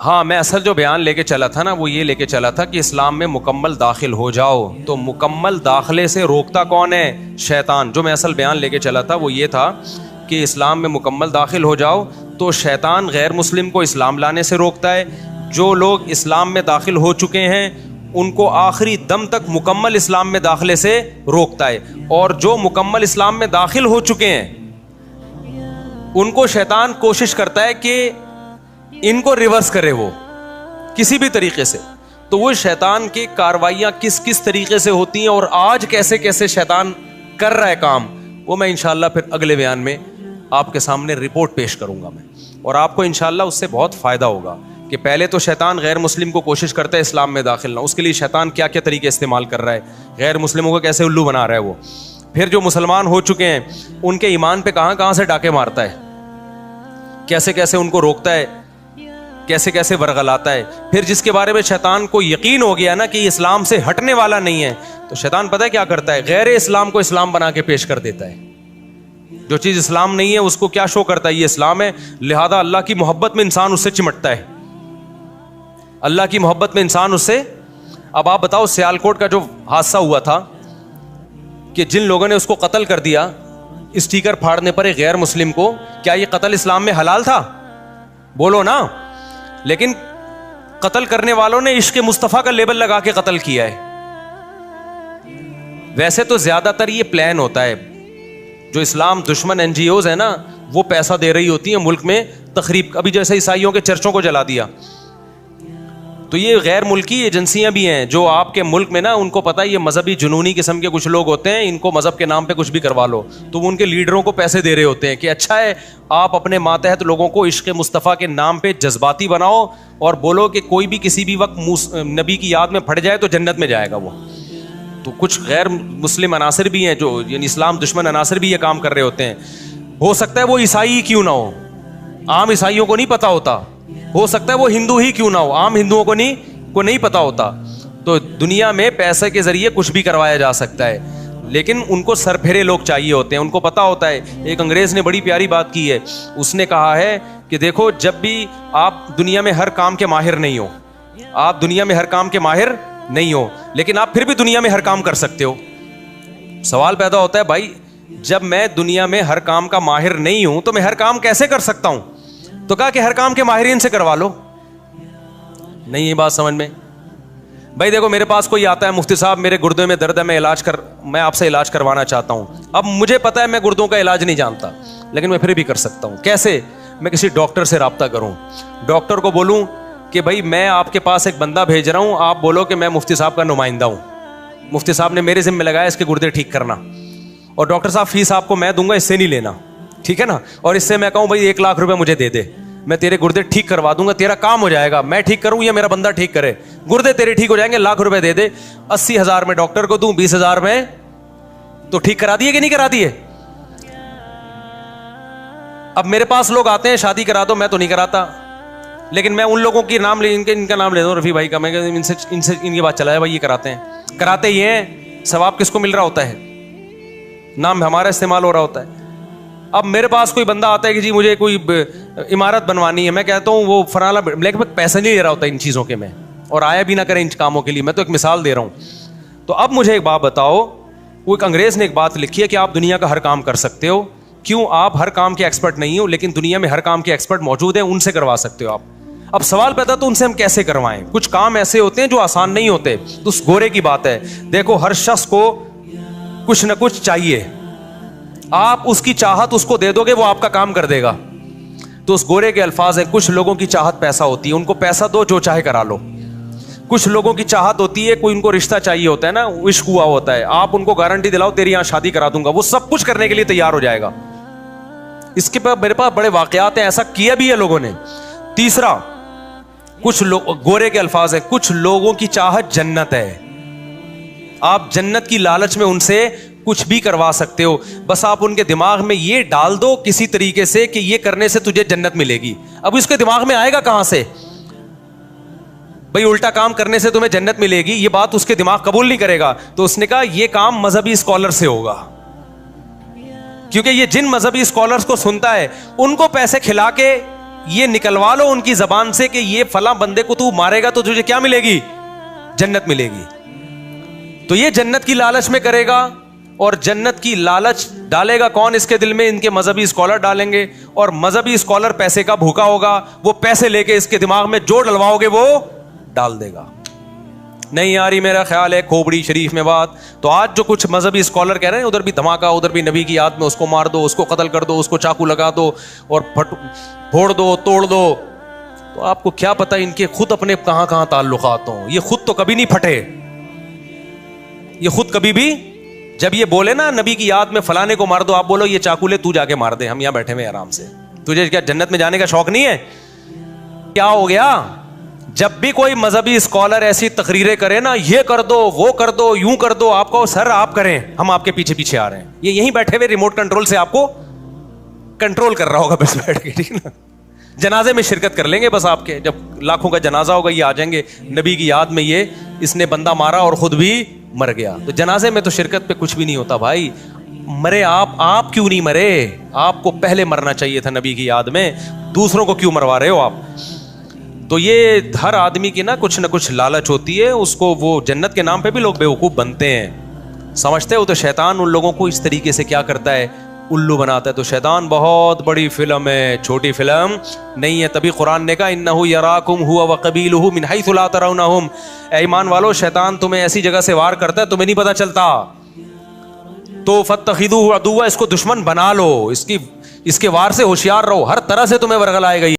ہاں میں اصل جو بیان لے کے چلا تھا نا وہ یہ لے کے چلا تھا کہ اسلام میں مکمل داخل ہو جاؤ تو مکمل داخلے سے روکتا کون ہے؟ شیطان. جو میں اصل بیان لے کے چلا تھا وہ یہ تھا کہ اسلام میں مکمل داخل ہو جاؤ تو شیطان غیر مسلم کو اسلام لانے سے روکتا ہے. جو لوگ اسلام میں داخل ہو چکے ہیں ان کو آخری دم تک مکمل اسلام میں داخلے سے روکتا ہے, اور جو مکمل اسلام میں داخل ہو چکے ہیں ان کو شیطان کوشش کرتا ہے کہ ان کو ریورس کرے وہ کسی بھی طریقے سے. تو وہ شیطان کی کاروائیاں کس کس طریقے سے ہوتی ہیں اور آج کیسے کیسے شیطان کر رہا ہے کام, وہ میں انشاءاللہ پھر اگلے بیان میں آپ کے سامنے رپورٹ پیش کروں گا میں, اور آپ کو انشاءاللہ اس سے بہت فائدہ ہوگا کہ پہلے تو شیطان غیر مسلم کو کوشش کرتا ہے اسلام میں داخل نہ, اس کے لیے شیطان کیا کیا طریقے استعمال کر رہا ہے, غیر مسلموں کو کیسے الو بنا رہا ہے وہ. پھر جو مسلمان ہو چکے ہیں ان کے ایمان پہ کہاں کہاں سے ڈاکے مارتا ہے, کیسے کیسے ان کو روکتا ہے, کیسے کیسے ورغلاتا ہے. پھر جس کے بارے میں شیطان کو یقین ہو گیا نا کہ یہ اسلام سے ہٹنے والا نہیں ہے, تو شیطان پتہ ہے کیا کرتا ہے, غیر اسلام کو اسلام بنا کے پیش کر دیتا ہے. جو چیز اسلام نہیں ہے اس کو کیا شو کرتا ہے, یہ اسلام ہے, لہذا اللہ کی محبت میں انسان اس سے چمٹتا ہے, اللہ کی محبت میں انسان اس سے. اب آپ بتاؤ سیالکوٹ کا جو حادثہ ہوا تھا کہ جن لوگوں نے اس کو قتل کر دیا اسٹیکر پھاڑنے پر ایک غیر مسلم کو, کیا یہ قتل اسلام میں حلال تھا؟ بولو نا. لیکن قتل کرنے والوں نے عشق مصطفیٰ کا لیبل لگا کے قتل کیا ہے. ویسے تو زیادہ تر یہ پلان ہوتا ہے, جو اسلام دشمن این جی اوز ہے نا وہ پیسہ دے رہی ہوتی ہیں ملک میں تخریب. ابھی جیسے عیسائیوں کے چرچوں کو جلا دیا, تو یہ غیر ملکی ایجنسیاں بھی ہیں جو آپ کے ملک میں نا ان کو پتہ ہے یہ مذہبی جنونی قسم کے کچھ لوگ ہوتے ہیں, ان کو مذہب کے نام پہ کچھ بھی کروا لو, تو وہ ان کے لیڈروں کو پیسے دے رہے ہوتے ہیں کہ اچھا ہے آپ اپنے ماتحت لوگوں کو عشق مصطفیٰ کے نام پہ جذباتی بناؤ اور بولو کہ کوئی بھی کسی بھی وقت نبی کی یاد میں پھٹ جائے تو جنت میں جائے گا وہ. تو کچھ غیر مسلم عناصر بھی ہیں جو یعنی اسلام دشمن عناصر بھی یہ کام کر رہے ہوتے ہیں. ہو سکتا ہے وہ عیسائی کیوں نہ ہو, عام عیسائیوں کو نہیں پتہ ہوتا, ہو سکتا ہے وہ ہندو ہی کیوں نہ ہو, عام ہندوؤں کو نہیں پتہ ہوتا. تو دنیا میں پیسے کے ذریعے کچھ بھی کروایا جا سکتا ہے, لیکن ان کو سر پھیرے لوگ چاہیے ہوتے ہیں, ان کو پتہ ہوتا ہے. ایک انگریز نے بڑی پیاری بات کی ہے, اس نے کہا ہے کہ دیکھو جب بھی آپ دنیا میں ہر کام کے ماہر نہیں ہو, آپ دنیا میں ہر کام کے ماہر نہیں ہو, لیکن آپ پھر بھی دنیا میں ہر کام کر سکتے ہو. سوال پیدا ہوتا ہے بھائی جب میں دنیا میں ہر کام کا ماہر نہیں ہوں تو میں ہر کام کیسے کر سکتا ہوں؟ تو کہا کہ ہر کام کے ماہرین سے کروا لو. نہیں یہ بات سمجھ میں؟ بھائی دیکھو میرے پاس کوئی آتا ہے, مفتی صاحب میرے گردے میں درد ہے, میں آپ سے علاج کروانا چاہتا ہوں. اب مجھے پتا ہے میں گردوں کا علاج نہیں جانتا, لیکن میں پھر بھی کر سکتا ہوں. کیسے؟ میں کسی ڈاکٹر سے رابطہ کروں, ڈاکٹر کو بولوں کہ بھائی میں آپ کے پاس ایک بندہ بھیج رہا ہوں, آپ بولو کہ میں مفتی صاحب کا نمائندہ ہوں, مفتی صاحب نے میرے ذمہ لگایا اس کے گردے ٹھیک کرنا, اور ڈاکٹر صاحب فیس آپ کو میں دوں گا, اس سے نہیں لینا, ٹھیک ہے نا. اور اس سے میں کہوں بھائی 1 لاکھ روپے مجھے دے دے, میں تیرے گردے ٹھیک کروا دوں گا, تیرا کام ہو جائے گا. میں ٹھیک کروں یا میرا بندہ ٹھیک کرے, گردے تیرے ٹھیک ہو جائیں گے, 1 لاکھ روپے دے دے. 80,000 میں ڈاکٹر کو دوں, 20,000 میں تو ٹھیک کرا دیے کہ نہیں کرا دیے؟ اب میرے پاس لوگ آتے ہیں شادی کرا دو, میں تو نہیں کراتا, لیکن میں ان لوگوں کی نام لے ان کا نام لے دوں, رفیع بھائی کا, میں ان سے ان کی بات چلایا بھائی یہ کراتے یہ ہیں, ثواب کس کو مل رہا ہوتا ہے؟ نام ہمارا استعمال ہو رہا ہوتا ہے. اب میرے پاس کوئی بندہ آتا ہے کہ جی مجھے کوئی عمارت بنوانی ہے, میں کہتا ہوں وہ فلانا, لیکن میں پیسے نہیں لے رہا ہوتا ان چیزوں کے, میں اور آیا بھی نہ کریں ان کاموں کے لیے, میں تو ایک مثال دے رہا ہوں. تو اب مجھے ایک بات بتاؤ, وہ ایک انگریز نے ایک بات لکھی ہے کہ آپ دنیا کا ہر کام کر سکتے ہو, کیوں آپ ہر کام کے ایکسپرٹ نہیں ہو, لیکن دنیا میں ہر کام کے ایکسپرٹ موجود ہیں, ان سے کروا سکتے ہو آپ. اب سوال پیدا تو ان سے ہم کیسے کروائیں؟ کچھ کام ایسے ہوتے ہیں جو آسان نہیں ہوتے. تو اس گورے کی بات ہے, دیکھو ہر شخص کو کچھ نہ کچھ چاہیے, آپ اس کی چاہت اس کو دے دو گے وہ آپ کا کام کر دے گا. تو اس گورے کے الفاظ ہیں, کچھ لوگوں کی چاہت پیسہ ہوتی ہے, ان کو پیسہ دو جو چاہے کرا لو. کچھ لوگوں کی چاہت ہوتی ہے, کوئی ان کو رشتہ چاہیے ہوتا ہے نا, عشق ہوا ہوتا ہے, آپ ان کو گارنٹی دلاؤ تیری یہاں شادی کرا دوں گا, وہ سب کچھ کرنے کے لیے تیار ہو جائے گا. اس کے بعد میرے پاس بڑے واقعات ہیں, ایسا کیا بھی ہے لوگوں نے. تیسرا, کچھ لوگ, گورے کے الفاظ ہیں, کچھ لوگوں کی چاہت جنت ہے, آپ جنت کی لالچ میں ان سے کچھ بھی کروا سکتے ہو, بس آپ ان کے دماغ میں یہ ڈال دو کسی طریقے سے کہ یہ کرنے سے تجھے جنت ملے گی. اب اس کے دماغ میں آئے گا کہاں سے بھئی الٹا کام کرنے سے تمہیں جنت ملے گی, یہ بات اس کے دماغ قبول نہیں کرے گا. تو اس نے کہا یہ کام مذہبی اسکالر سے ہوگا, کیونکہ یہ جن مذہبی اسکالرز کو سنتا ہے ان کو پیسے کھلا کے یہ نکلوا لو ان کی زبان سے کہ یہ فلاں بندے کو تو مارے گا تو تجھے کیا ملے گی؟ جنت ملے گی. تو یہ جنت کی لالچ میں کرے گا. اور جنت کی لالچ ڈالے گا کون اس کے دل میں؟ ان کے مذہبی اسکالر ڈالیں گے. اور مذہبی اسکالر پیسے کا بھوکا ہوگا, وہ پیسے لے کے اس کے دماغ میں جو ڈلواؤ گے وہ ڈال دے گا. نہیں آ رہی میرا خیال ہے کھوپڑی شریف میں بات. تو آج جو کچھ مذہبی اسکالر کہہ رہے ہیں ادھر بھی دھماکہ, ادھر بھی نبی کی یاد میں اس کو مار دو, اس کو قتل کر دو, اس کو چاقو لگا دو اور پھوڑ دو, توڑ دو. تو آپ کو کیا پتا ان کے خود اپنے کہاں کہاں تعلقات ہوں. یہ خود تو کبھی نہیں پھٹے, یہ خود کبھی بھی جب یہ بولے نا نبی کی یاد میں فلانے کو مار دو, آپ بولو یہ چاقو لے تو جا کے مار دے, ہم یہاں بیٹھے ہوئے آرام سے. تجھے کیا جنت میں جانے کا شوق نہیں ہے؟ کیا ہو گیا؟ جب بھی کوئی مذہبی اسکالر ایسی تقریریں کرے نا, یہ کر دو, وہ کر دو, یوں کر دو, آپ کو سر آپ کریں, ہم آپ کے پیچھے پیچھے آ رہے ہیں. یہ یہیں بیٹھے ہوئے ریموٹ کنٹرول سے آپ کو کنٹرول کر رہا ہوگا بس بیٹھ کے, ٹھیک نا. جنازے میں شرکت کر لیں گے بس آپ کے, جب لاکھوں کا جنازہ ہوگا یہ آ جائیں گے نبی کی یاد میں یہ اس نے بندہ مارا اور خود بھی مر گیا. تو جنازے میں تو شرکت پہ کچھ بھی نہیں ہوتا بھائی. مرے آپ کیوں نہیں مرے؟ آپ کو پہلے مرنا چاہیے تھا نبی کی یاد میں, دوسروں کو کیوں مروا رہے ہو آپ؟ تو یہ ہر آدمی کی نا کچھ نہ کچھ لالچ ہوتی ہے, اس کو وہ جنت کے نام پہ بھی لوگ بیوقوف بنتے ہیں. سمجھتے ہو تو شیطان ان لوگوں کو اس طریقے سے کیا کرتا ہے, الو بناتا ہے. تو شیطان بہت بڑی فلم ہے, چھوٹی فلم نہیں ہے. تبھی قرآن نے کہا انہ یراکم ہوا وقبیلہ من حیث لا ترونہم. اے ایمان والو, شیطان تمہیں ایسی جگہ سے وار کرتا ہے تمہیں نہیں پتا چلتا. تو فاتخذوہ عدوا, اس کو دشمن بنا لو, اس کے وار سے ہوشیار رہو, ہر طرح سے تمہیں ورغلائے گا.